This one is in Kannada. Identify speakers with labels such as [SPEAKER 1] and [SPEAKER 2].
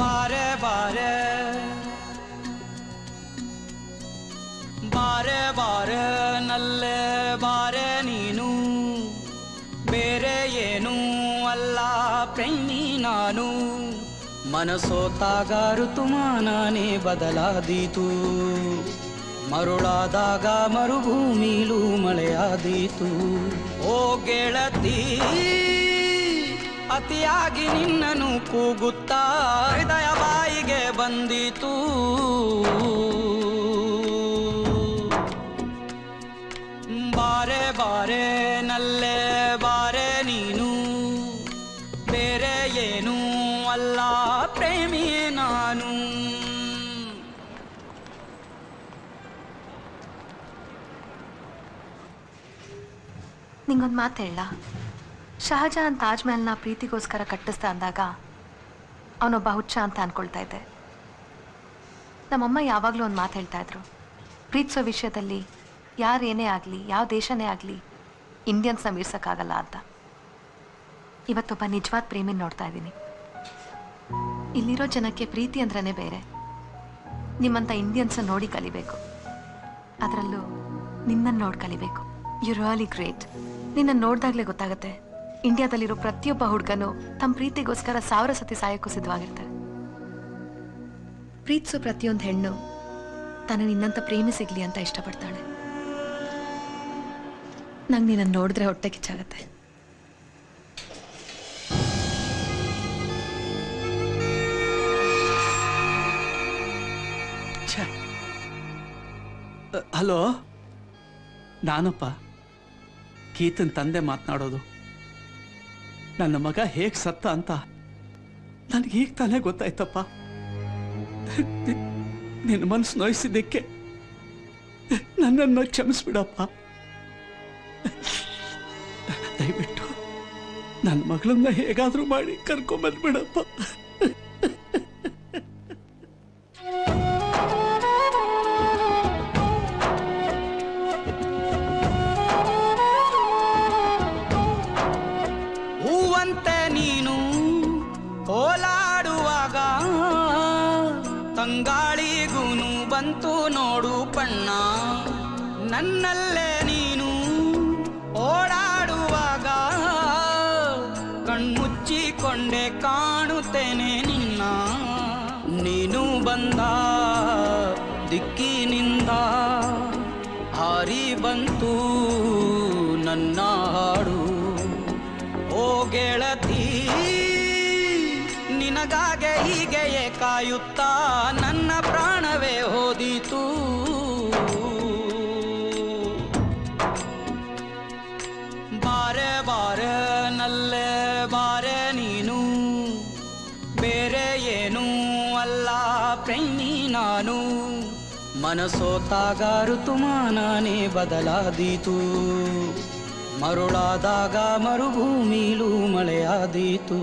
[SPEAKER 1] ಬಾರೆ ಬಾರೆ ಬಾರೆ ಬಾರೆ ನಲ್ಲೆ ಬಾರೆ ನೀನು ಬೇರೆ ಏನೂ ಅಲ್ಲ ಪ್ರೇಮಿ ನಾನು ಮನಸೋತಾಗ ಋತುಮಾನನೇ ಬದಲಾದೀತು ಮರುಳಾದಾಗ ಮರುಭೂಮಿಲೂ ಮಳೆಯಾದೀತು ಓ ಗೆಳತಿ ಅತಿಯಾಗಿ ನಿನ್ನನ್ನು ಕೂಗುತ್ತಾ ಹೃದಯ ಬಾಯಿಗೆ ಬಂದಿತು ಬಾರೆ ಬಾರೆ ನಲ್ಲೆ ಬಾರೆ ನೀನು ಬೇರೆ ಏನೂ ಅಲ್ಲ ಪ್ರೇಮಿ ನಾನು
[SPEAKER 2] ನಿಂಗೊಂದು ಮಾತು ಹೇಳ ಶಹಜಹಾನ್ ತಾಜ್ ಮಹಲ್ನ ಪ್ರೀತಿಗೋಸ್ಕರ ಕಟ್ಟಿಸ್ತಾ ಅಂದಾಗ ಅವನೊಬ್ಬ ಹುಚ್ಚ ಅಂತ ಅನ್ಕೊಳ್ತಾ ಇದ್ದೆ ನಮ್ಮಮ್ಮ ಯಾವಾಗಲೂ ಒಂದು ಮಾತು ಹೇಳ್ತಾ ಇದ್ರು ಪ್ರೀತಿಸೋ ವಿಷಯದಲ್ಲಿ ಯಾರೇನೇ ಆಗಲಿ ಯಾವ ದೇಶನೇ ಆಗಲಿ ಇಂಡಿಯನ್ಸ್ನ ಮೀರ್ಸೋಕ್ಕಾಗಲ್ಲ ಅಂತ ಇವತ್ತೊಬ್ಬ ನಿಜವಾದ ಪ್ರೇಮಿನ ನೋಡ್ತಾ ಇದ್ದೀನಿ ಇಲ್ಲಿರೋ ಜನಕ್ಕೆ ಪ್ರೀತಿ ಅಂದ್ರೇ ಬೇರೆ ನಿಮ್ಮಂಥ ಇಂಡಿಯನ್ಸ್ ನೋಡಿ ಕಲಿಬೇಕು ಅದರಲ್ಲೂ ನಿನ್ನನ್ನು ನೋಡಿ ಕಲಿಬೇಕು ಯು ರಿಯಲಿ ಗ್ರೇಟ್ ನಿನ್ನನ್ನು ನೋಡಿದಾಗಲೇ ಗೊತ್ತಾಗುತ್ತೆ ಇಂಡಿಯಾದಲ್ಲಿರೋ ಪ್ರತಿಯೊಬ್ಬ ಹುಡುಗನು ತಮ್ಮ ಪ್ರೀತಿಗೋಸ್ಕರ 1000 ಸತಿ ಸಾಯಕ್ಕೂ ಸಿದ್ಧವಾಗಿರ್ತಾರೆ ಪ್ರೀತಿಸೋ ಪ್ರತಿಯೊಂದು ಹೆಣ್ಣು ತಾನು ನಿನ್ನಂತ ಪ್ರೇಮಿ ಸಿಗ್ಲಿ ಅಂತ ಇಷ್ಟಪಡ್ತಾಳೆ ನಂಗೆ ನಿನ್ನನ್ನು ನೋಡಿದ್ರೆ ಹೊಟ್ಟೆ ಕಿಚ್ಚಾಗತ್ತೆ
[SPEAKER 3] ಹಲೋ ನಾನಪ್ಪ ಗೀತನ್ ತಂದೆ ಮಾತನಾಡೋದು ನನ್ನ ಮಗ ಹೇಗೆ ಸತ್ತ ಅಂತ ನನಗೆ ಈಗ ತಾನೇ ಗೊತ್ತಾಯ್ತಪ್ಪ ನಿನ್ನ ಮನಸ್ಸು ನೋಯಿಸಿದ್ದಕ್ಕೆ ನನ್ನನ್ನು ಕ್ಷಮಿಸ್ಬಿಡಪ್ಪ ದಯವಿಟ್ಟು ನನ್ನ ಮಗಳನ್ನ ಹೇಗಾದ್ರೂ ಮಾಡಿ ಕರ್ಕೊಂಬಂದ್ಬಿಡಪ್ಪ
[SPEAKER 1] ಓಲಾಡುವಾಗ ತಂಗಾಳಿಗೂನು ಬಂತು ನೋಡು ಪಣ್ಣ ನನ್ನಲ್ಲೇ ನೀನು ಓಡಾಡುವಾಗ ಕಣ್ಮುಚ್ಚಿಕೊಂಡೆ ಕಾಣುತ್ತೇನೆ ನಿನ್ನ ನೀನು ಬಂದ ದಿಕ್ಕಿನಿಂದ ಹಾರಿ ಬಂತು ನನ್ನ ಹಾಡು ಓ ಗೆಳತಿ ನಿನಗಾಗೆ ಹೀಗೆಯೇ ಕಾಯುತ್ತಾ ನನ್ನ ಪ್ರಾಣವೇ ಹೋದಿತು ಬಾರೆ ಬಾರೆ ನಲ್ಲೆ ಬಾರೆ ನೀನು ಬೇರೆ ಏನೂ ಅಲ್ಲ ಪ್ರೇಮಿ ನಾನು ಮನಸೋತಾಗ ಋತುಮಾನನೇ ಬದಲಾದೀತು ಮರುಳಾದಾಗ ಮರುಭೂಮಿಲೂ ಮಳೆಯಾದೀತು